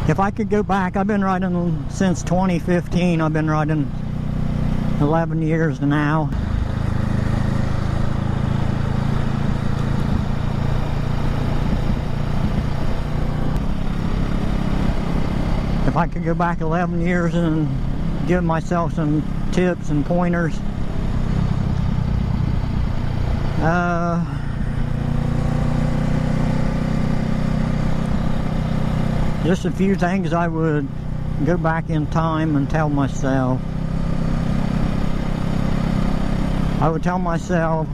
If I could go back, I've been riding since 2015. I've been riding 11 years now. If I could go back 11 years and give myself some tips and pointers, just a few things I would go back in time and tell myself. I would tell myself,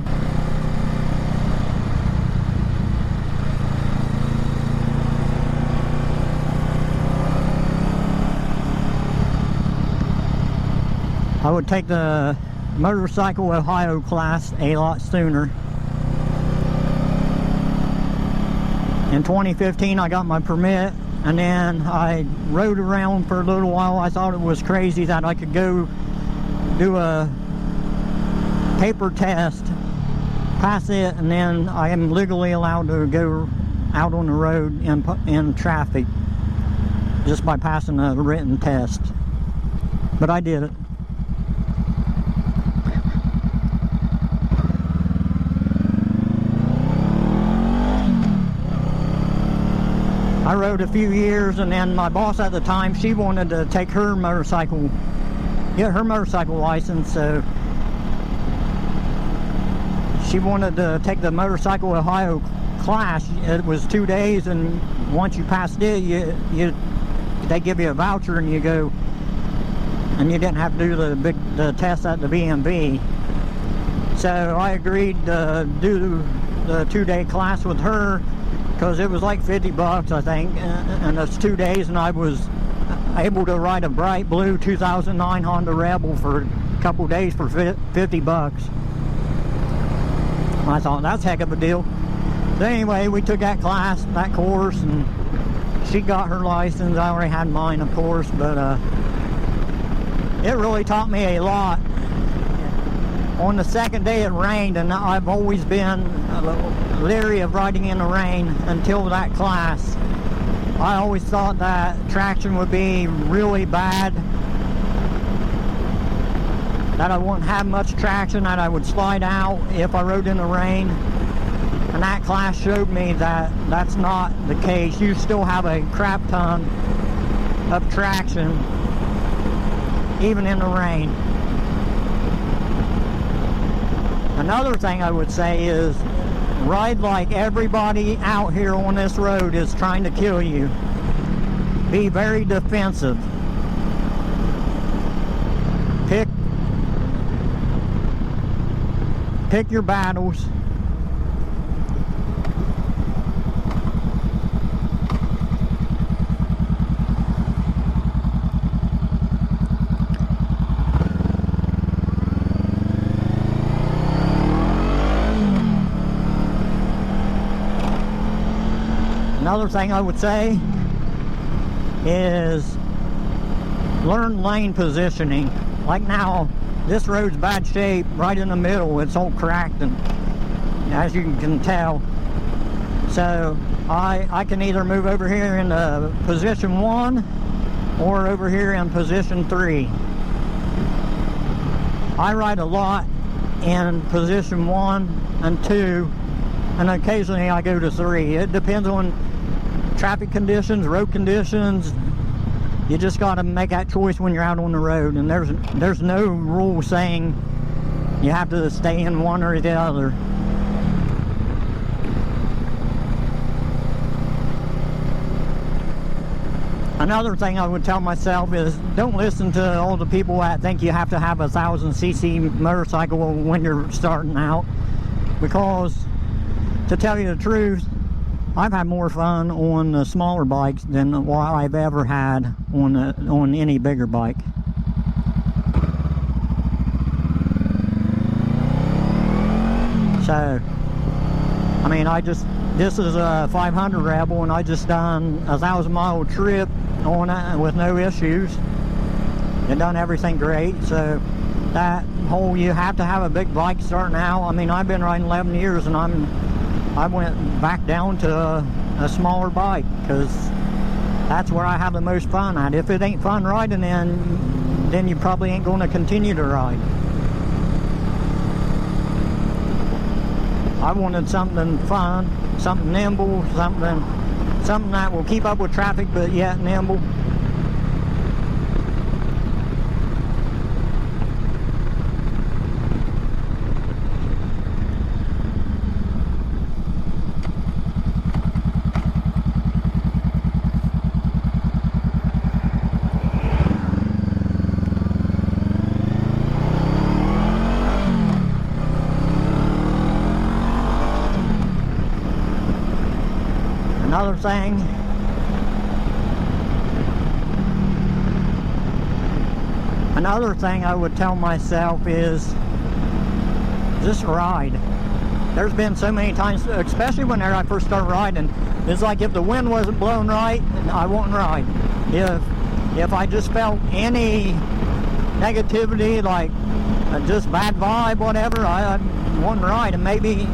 I would take the motorcycle Ohio class a lot sooner. In 2015 I got my permit, and then I rode around for a little while. I thought it was crazy that I could go do a paper test, pass it, and then I am legally allowed to go out on the road in traffic just by passing a written test. But I did it. I rode a few years, and then my boss at the time, she wanted to take her motorcycle, get her motorcycle license, so she wanted to take the motorcycle Ohio class. It was 2 days, and once you passed it, they give you a voucher, and you go, and you didn't have to do the test at the BMV. So I agreed to do the 2-day class with her, because it was like $50, I think, and it's 2 days, and I was able to ride a bright blue 2009 Honda Rebel for a couple days for $50. I thought, that's a heck of a deal. So anyway, we took that class, that course, and she got her license. I already had mine, of course, but it really taught me a lot. On the second day it rained, and I've always been leery of riding in the rain until that class. I always thought that traction would be really bad, that I wouldn't have much traction, that I would slide out if I rode in the rain. And that class showed me that that's not the case. You still have a crap ton of traction even in the rain. Another thing I would say is, ride like everybody out here on this road is trying to kill you. Be very defensive. Pick your battles. Another thing I would say is learn lane positioning. Like now, this road's bad shape, right in the middle. It's all cracked, and as you can tell. So I can either move over here in position 1 or over here in position 3. I ride a lot in position 1 and 2, and occasionally I go to 3. It depends on traffic conditions, road conditions. You just got to make that choice when you're out on the road, and there's no rule saying you have to stay in one or the other. Another thing I would tell myself is, don't listen to all the people that think you have to have a 1000cc motorcycle when you're starting out, because to tell you the truth, I've had more fun on the smaller bikes than what I've ever had on any bigger bike. So, I mean, this is a 500 Rebel, and I just done a 1,000-mile trip on it with no issues. It done everything great. So that whole, you have to have a big bike starting out. I mean, I've been riding 11 years, and I went back down to a smaller bike, because that's where I have the most fun at. If it ain't fun riding, then you probably ain't going to continue to ride. I wanted something fun, something nimble, something that will keep up with traffic but yet nimble. Another thing I would tell myself is just ride. There's been so many times, especially whenever I first started riding, it's like if the wind wasn't blowing right, I wouldn't ride. If I just felt any negativity, like just bad vibe, whatever, I wouldn't ride. And maybe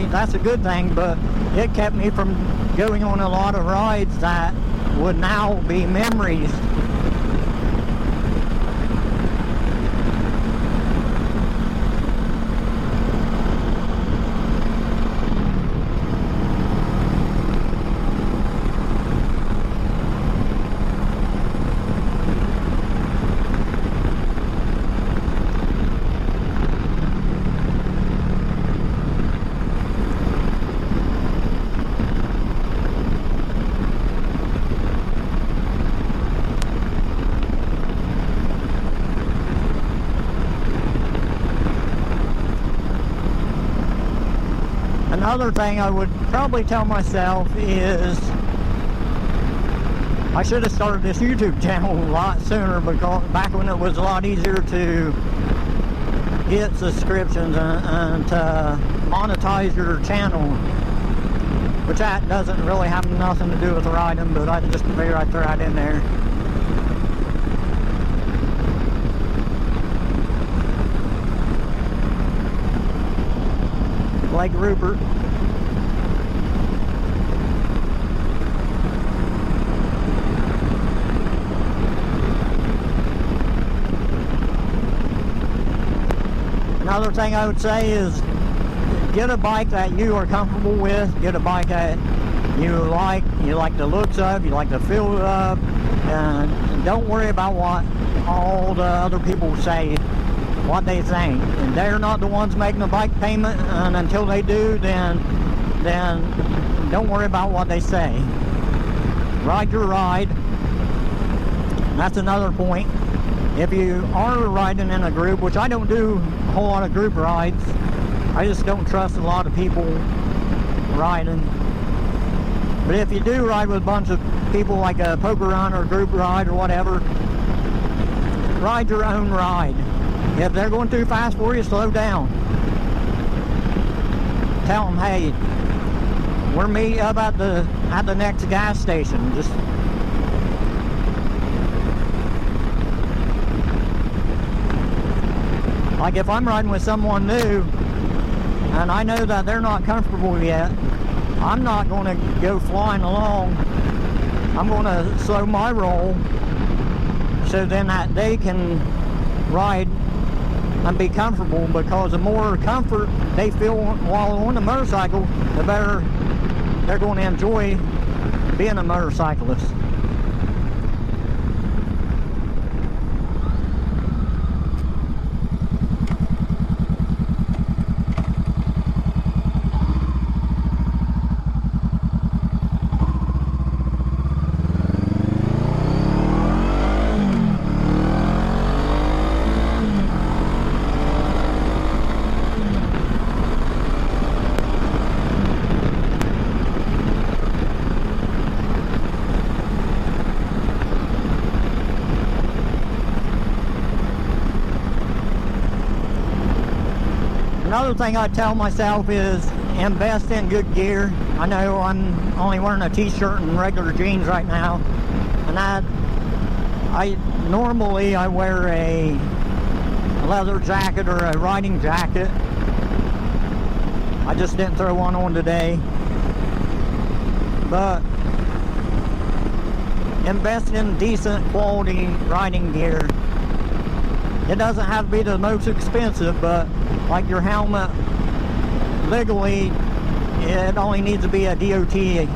that's a good thing, but it kept me from going on a lot of rides that would now be memories. Another thing I would probably tell myself is I should have started this YouTube channel a lot sooner, because back when it was a lot easier to get subscriptions and to monetize your channel, which that doesn't really have nothing to do with riding, but I just figured I'd throw that in there. Lake Rupert. Another thing I would say is get a bike that you are comfortable with. Get a bike that you like the looks of, you like the feel of, and don't worry about what all the other people say, what they think. And they're not the ones making the bike payment, and until they do, then don't worry about what they say. Ride your ride. That's another point. If you are riding in a group, which I don't do a whole lot of group rides, I just don't trust a lot of people riding. But if you do ride with a bunch of people, like a poker run or a group ride or whatever, ride your own ride. If they're going too fast for you, slow down. Tell them, hey, we're meet up at the next gas station. Just like if I'm riding with someone new and I know that they're not comfortable yet, I'm not going to go flying along. I'm going to slow my roll so then that they can ride and be comfortable, because the more comfort they feel while on the motorcycle, the better they're going to enjoy being a motorcyclist. Another thing I tell myself is invest in good gear. I know I'm only wearing a t-shirt and regular jeans right now, and I normally wear a leather jacket or a riding jacket, I just didn't throw one on today. But invest in decent quality riding gear. It doesn't have to be the most expensive, but like your helmet, legally it only needs to be a DOT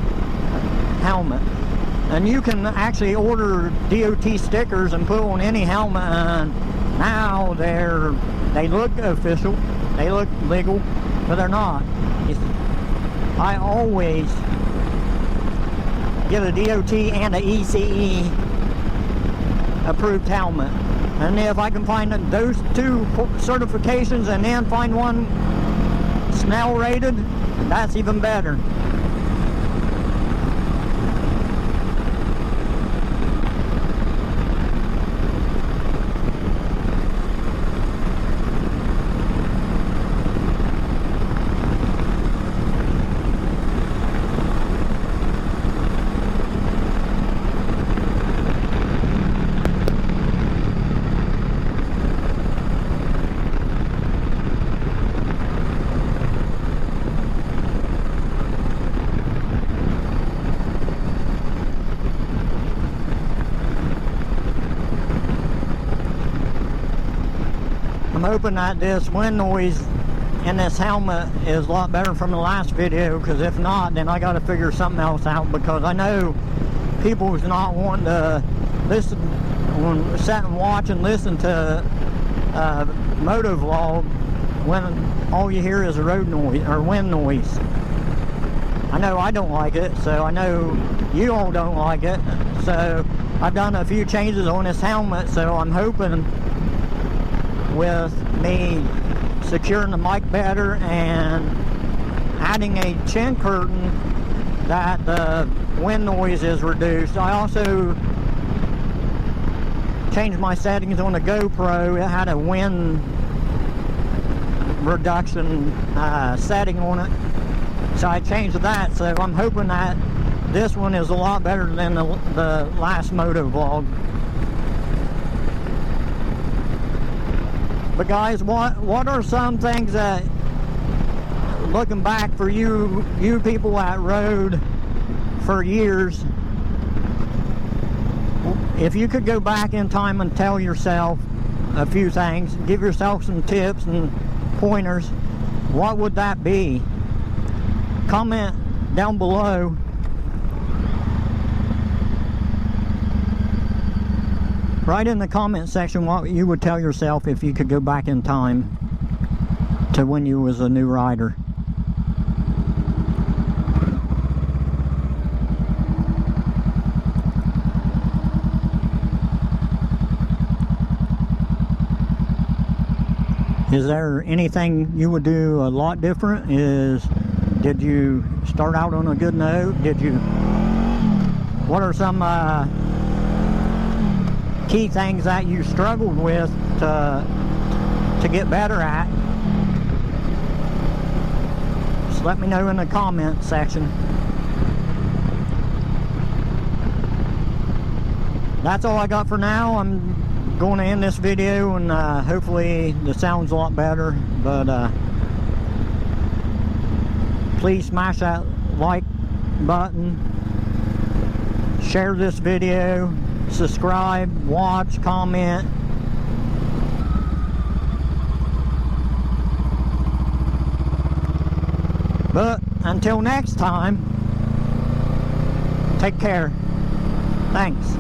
helmet. And you can actually order DOT stickers and put on any helmet, and now they look official, they look legal, but they're not. I always get a DOT and a ECE approved helmet, and if I can find those two certifications and then find one Snell rated, that's even better. I'm hoping that this wind noise in this helmet is a lot better from the last video, because if not, then I got to figure something else out, because I know people's not wanting to listen, sit and watch and listen to moto vlog when all you hear is a road noise or wind noise. I know I don't like it, so I know you all don't like it, so I've done a few changes on this helmet, so I'm hoping with me securing the mic better and adding a chin curtain that the wind noise is reduced. I also changed my settings on the GoPro. It had a wind reduction setting on it, so I changed that, so I'm hoping that this one is a lot better than the last moto vlog. But guys, what are some things that, looking back for you people that rode for years, if you could go back in time and tell yourself a few things, give yourself some tips and pointers, what would that be? Comment down below. Write in the comment section what you would tell yourself if you could go back in time to when you was a new rider. Is there anything you would do a lot different? Did you start out on a good note? What are some key things that you struggled with to get better at? Just let me know in the comment section. That's all I got for now. I'm going to end this video, and hopefully the sound's a lot better, but please smash that like button, share this video, subscribe, watch, comment. But until next time, take care. Thanks.